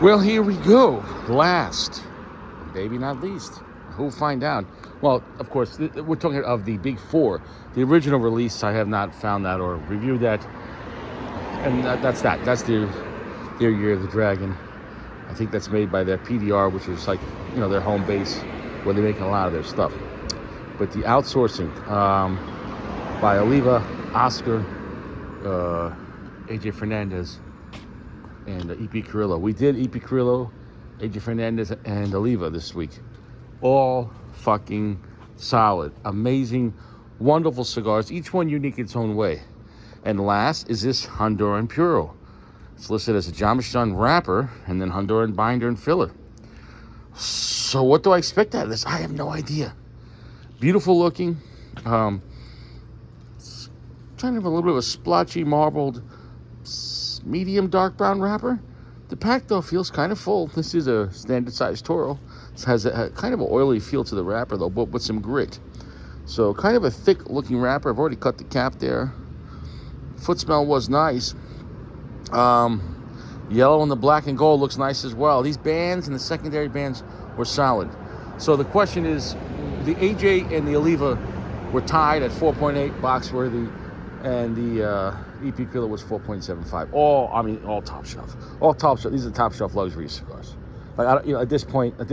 Well, here we go. Last, maybe not least. We'll find out. Well, of course, we're talking of the big four. The original release, I have not found that or reviewed that. And that's that. That's their Year of the Dragon. I think that's made by their PDR, which is like, their home base where they're making a lot of their stuff. But the outsourcing by Oliva, Oscar, AJ Fernandez, and EP Carrillo. We did EP Carrillo, AJ Fernandez, and Oliva this week. All fucking solid, amazing, wonderful cigars, each one unique in its own way. And last is this Honduran Puro. It's listed as a Jamaican wrapper and then Honduran binder and filler. So what do I expect out of this? I have no idea. Beautiful looking. Kind of a little bit of a splotchy, marbled, medium dark brown wrapper. The pack, though, feels kind of full. This is a standard size Toro. It has a kind of an oily feel to the wrapper, though, but with some grit. So kind of a thick looking wrapper. I've already cut the cap there. Foot smell was nice. Yellow and the black and gold looks nice as well. These bands and the secondary bands were solid. So the question is, the AJ and the Oliva were tied at 4.8 box worthy, and the EP Killer was 4.75. All top shelf. All top shelf. These are top shelf luxury cigars. Like, at this point, with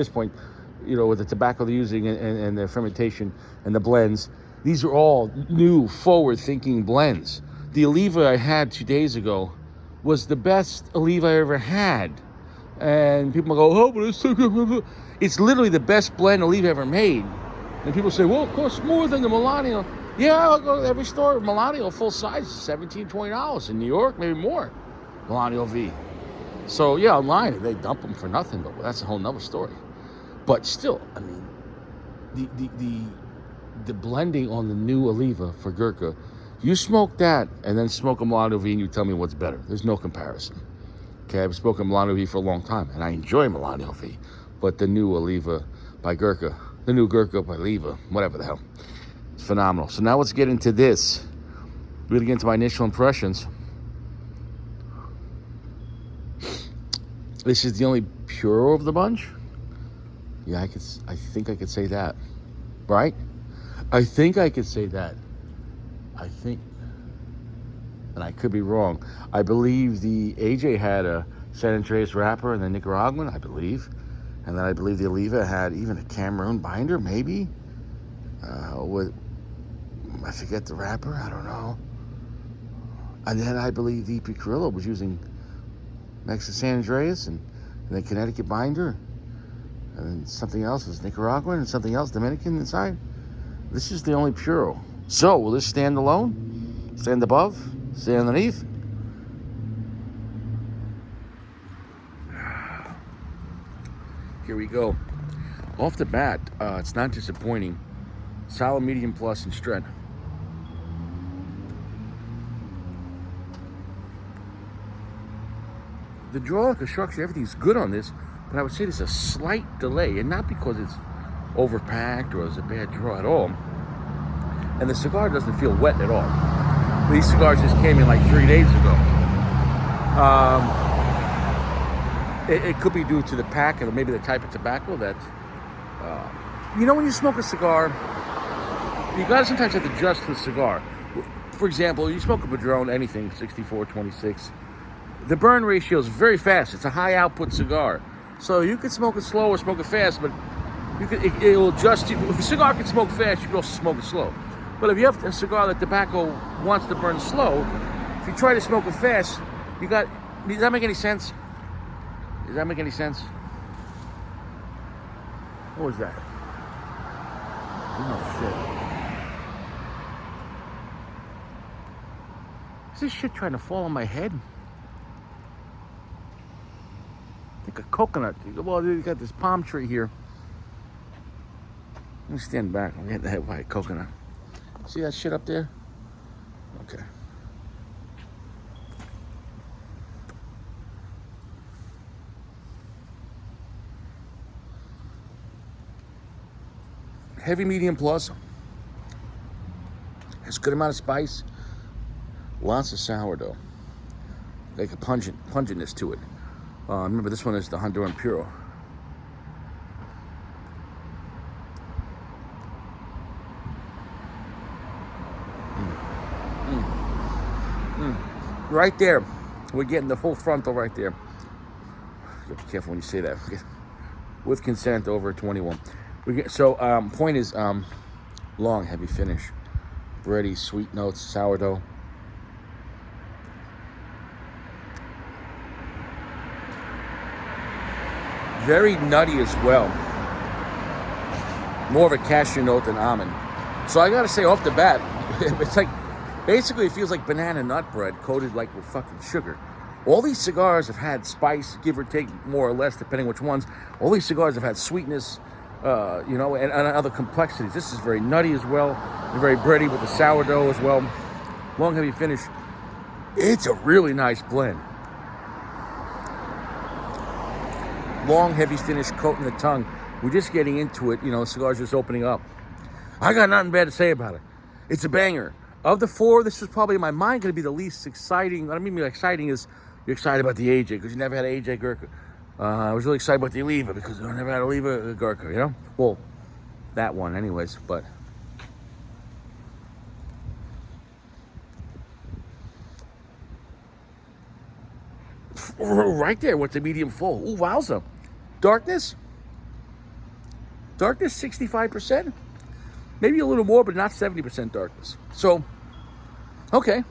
the tobacco they're using and the fermentation and the blends, these are all new, forward-thinking blends. The Oliva I had 2 days ago was the best Oliva I ever had. And people go, oh, but it's so good. It's literally the best blend Oliva ever made. And people say, well, it costs more than the Milano. Yeah, I'll go to every store. Milano full size, $17, $20 in New York, maybe more. Milano V. So yeah, online they dump them for nothing, but that's a whole nother story. But still, I mean, the blending on the new Oliva for Gurkha, you smoke that and then smoke a Milano V and you tell me what's better. There's no comparison. Okay, I've spoken Milano V for a long time and I enjoy Milano V, but the new Oliva by Gurkha, the new Gurkha by Oliva, whatever the hell, it's phenomenal. So now let's get into this. Really get into my initial impressions. This is the only Puro of the bunch. Yeah, I think I could say that, right? I think I could say that. I think, and I could be wrong. I believe the AJ had a San Andreas wrapper and the Nicaraguan, I believe. And then I believe the Oliva had even a Cameroon binder, maybe. I forget the wrapper, I don't know. And then I believe the EP Carrillo was using next to San Andreas and then Connecticut binder. And then something else was Nicaraguan and something else Dominican inside. This is the only Puro. So, will this stand alone? Stand above? Stand underneath? Here we go. Off the bat, it's not disappointing. Solid, medium plus, and strength. The draw, the structure, everything's good on this, but I would say there's a slight delay, and not because it's overpacked or it's a bad draw at all. And the cigar doesn't feel wet at all. These cigars just came in like 3 days ago. It could be due to the pack and maybe the type of tobacco that, when you smoke a cigar, you gotta sometimes have to adjust the cigar. For example, you smoke a Padron, anything, 64, 26. The burn ratio is very fast. It's a high output cigar. So you can smoke it slow or smoke it fast, but it'll adjust you. If a cigar can smoke fast, you can also smoke it slow. But if you have a cigar that tobacco wants to burn slow, if you try to smoke it fast, does that make any sense? Does that make any sense? What was that? Oh, shit. Is this shit trying to fall on my head? I think a coconut. Well, you got this palm tree here. Let me stand back. I'm getting the head by a coconut. See that shit up there? Okay. Heavy, medium plus. Has a good amount of spice. Lots of sourdough. Like a pungentness to it. Remember, this one is the Honduran Puro. Right there, we're getting the full frontal right there. You have to be careful when you say that. With consent over 21. Point is, long, heavy finish, bready, sweet notes, sourdough. Very nutty as well. More of a cashew note than almond. So I gotta say off the bat, it's like, basically it feels like banana nut bread coated like with fucking sugar. All these cigars have had spice, give or take, more or less, depending which ones. All these cigars have had sweetness, and other complexities. This is very nutty as well. And very bready with the sourdough as well. Long, heavy finish. It's a really nice blend. Long, heavy finish, coating the tongue. We're just getting into it, cigars just opening up. I got nothing bad to say about it. It's a banger. Of the four, this is probably in my mind going to be the least exciting. What I mean exciting is you're excited about the AJ because you never had an AJ Gurkha. I was really excited about the Oliva because I never had an Oliva Gurkha, Well, that one anyways, but... Right there with the medium full. Ooh, wowza. Darkness, 65%. Maybe a little more, but not 70% darkness. So, okay.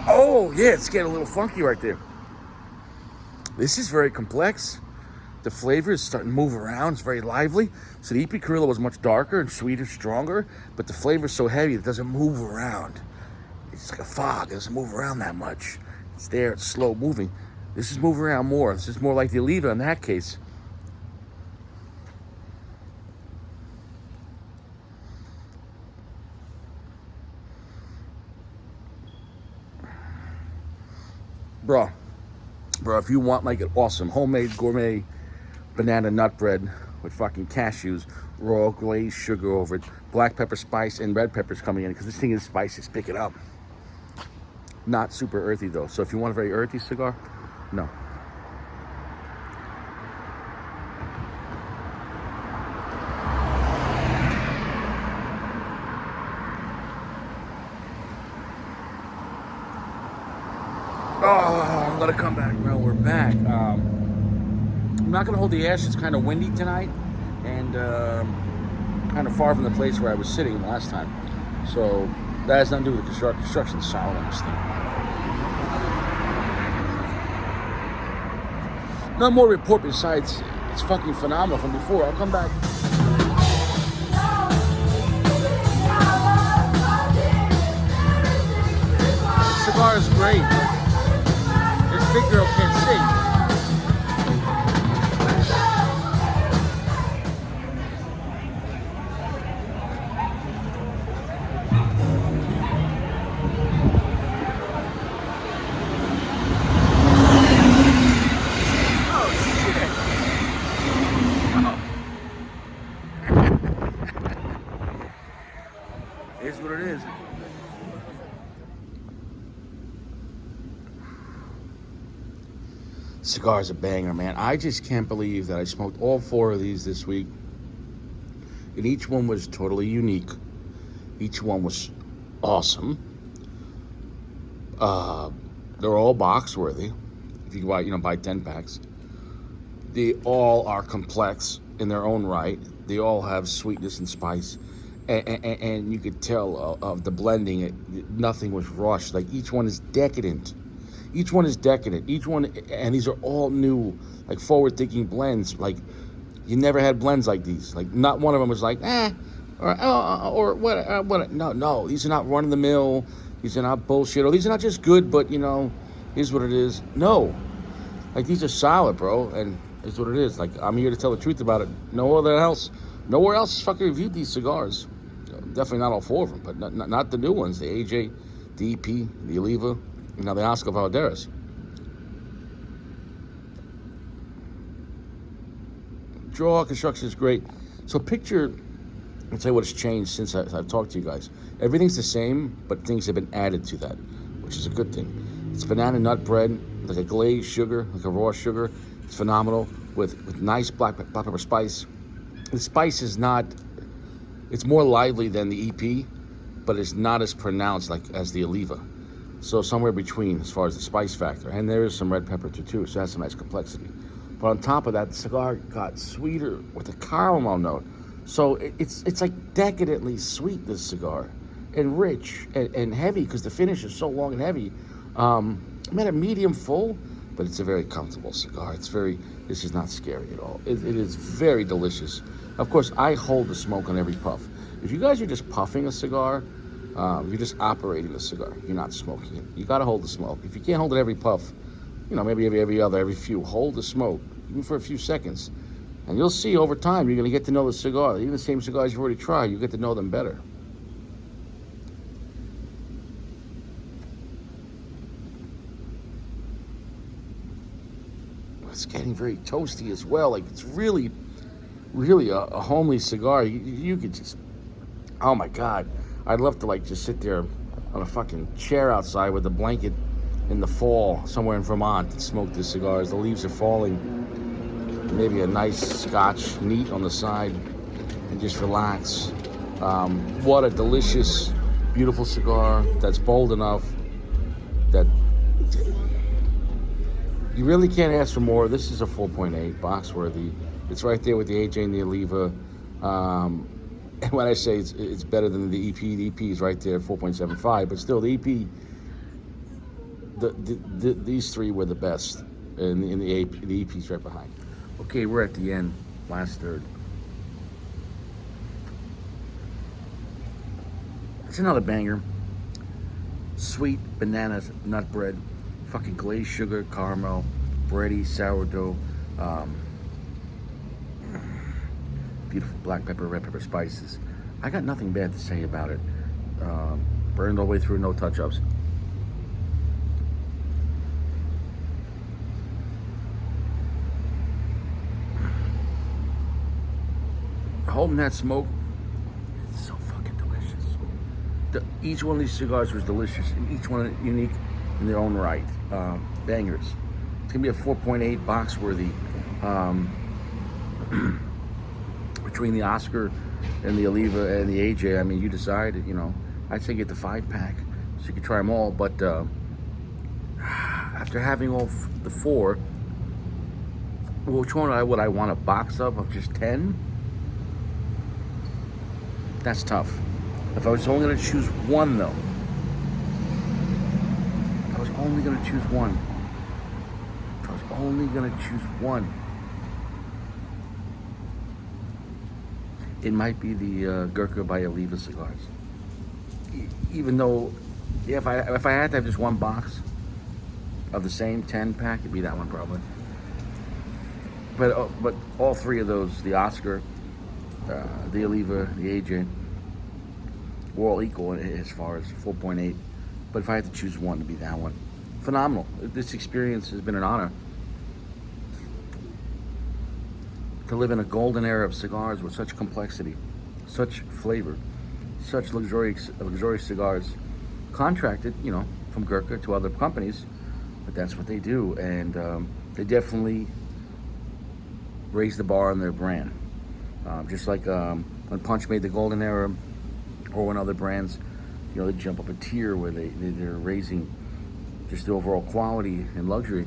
Oh, yeah, it's getting a little funky right there. This is very complex. The flavor is starting to move around. It's very lively. So the EP Carrillo was much darker and sweeter, stronger, but the flavor is so heavy it doesn't move around. It's like a fog. It doesn't move around that much. It's there. It's slow moving. This is moving around more. This is more like the Oliva in that case. Bro, if you want like an awesome homemade gourmet banana nut bread with fucking cashews, raw glazed sugar over it, black pepper spice, and red peppers coming in because this thing is spicy. Pick it up. Not super earthy though. So if you want a very earthy cigar, no. Oh, I'm gonna come back. Well, we're back. I'm not gonna hold the ash. It's kind of windy tonight, and kind of far from the place where I was sitting last time. So that has nothing to do with the construction solid on this thing. No more report besides it's fucking phenomenal from before. I'll come back. The cigar is great. This big girl can't sing. Is what it is. Cigar's a banger, man. I just can't believe that I smoked all four of these this week. And each one was totally unique. Each one was awesome. They're all box worthy. If you buy 10 packs. They all are complex in their own right. They all have sweetness and spice. And you could tell of the blending, nothing was rushed. Like each one is decadent. Each one, and these are all new, like forward-thinking blends. Like you never had blends like these. Like not one of them was like, or what? No, these are not run-of-the-mill. These are not bullshit. Or these are not just good, but here's what it is. No, like these are solid, bro, and it's what it is. Like I'm here to tell the truth about it. Nowhere else has fucking reviewed these cigars. Definitely not all four of them, but not the new ones. The AJ, the EP, the Oliva, and now the Oscar Valladares. Draw construction is great. So picture I'll tell you what has changed since I've talked to you guys. Everything's the same, but things have been added to that, which is a good thing. It's banana nut bread, like a glazed sugar, like a raw sugar. It's phenomenal with nice black pepper spice. The spice is not, it's more lively than the EP, but it's not as pronounced like as the Oliva. So somewhere between as far as the spice factor. And there is some red pepper too, so that's some nice complexity. But on top of that, the cigar got sweeter with a caramel note. So it's like decadently sweet, this cigar, and rich and heavy because the finish is so long and heavy. I'm at a medium full, but it's a very comfortable cigar. This is not scary at all. It is very delicious. Of course, I hold the smoke on every puff. If you guys are just puffing a cigar, you're just operating the cigar. You're not smoking it. You got to hold the smoke. If you can't hold it every puff, maybe every few, hold the smoke, even for a few seconds. And you'll see over time, you're going to get to know the cigar. Even the same cigars you've already tried, you get to know them better. It's getting very toasty as well. Like, it's really, really a homely cigar. You could just, oh my God. I'd love to just sit there on a fucking chair outside with a blanket in the fall somewhere in Vermont and smoke this cigar as the leaves are falling. Maybe a nice scotch neat on the side and just relax. What a delicious, beautiful cigar that's bold enough that you really can't ask for more. This is a 4.8 box worthy. It's right there with the AJ and the Oliva. And when I say it's better than the EP is right there, 4.75. But still, the EP, these three were the best, and the EP's right behind. Okay, we're at the end, last third. It's another banger. Sweet banana nut bread, fucking glazed sugar, caramel, bready, sourdough, beautiful black pepper, red pepper spices. I got nothing bad to say about it. Burned all the way through, no touch-ups. Holding that smoke, it's so fucking delicious. Each one of these cigars was delicious, and each one unique in their own right. Bangers. It's gonna be a 4.8 box worthy. Between the Oscar and the Oliva and the AJ, I mean, you decide. I'd say get the 5-pack so you can try them all. But after having all the four, which one would I want a box of just 10? That's tough. If I was only going to choose one, though. If I was only going to choose one. It might be the Gurkha by Oliva cigars. Even though, if I had to have just one box of the same 10-pack, it'd be that one probably. But all three of those, the Oscar, the Oliva, the AJ, were all equal as far as 4.8. But if I had to choose one, it'd be that one. Phenomenal. This experience has been an honor. To live in a golden era of cigars with such complexity, such flavor, such luxurious cigars, contracted, from Gurkha to other companies, but that's what they do, and they definitely raise the bar on their brand. Just like when Punch made the golden era, or when other brands, they jump up a tier where they're raising just the overall quality and luxury.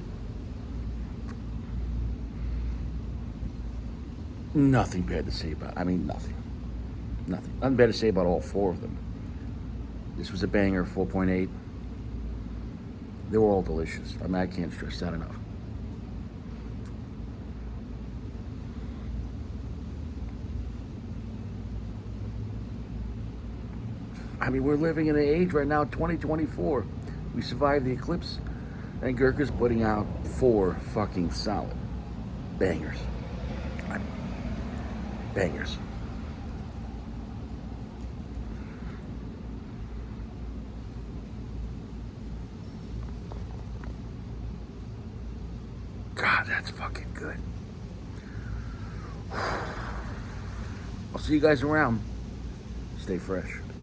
Nothing bad to say about it. I mean, nothing. Nothing bad to say about all four of them. This was a banger, 4.8. They were all delicious. I mean, I can't stress that enough. I mean, we're living in an age right now, 2024. We survived the eclipse, and Gurkha's putting out 4 fucking solid bangers. Bangers. God, that's fucking good. I'll see you guys around. stay fresh.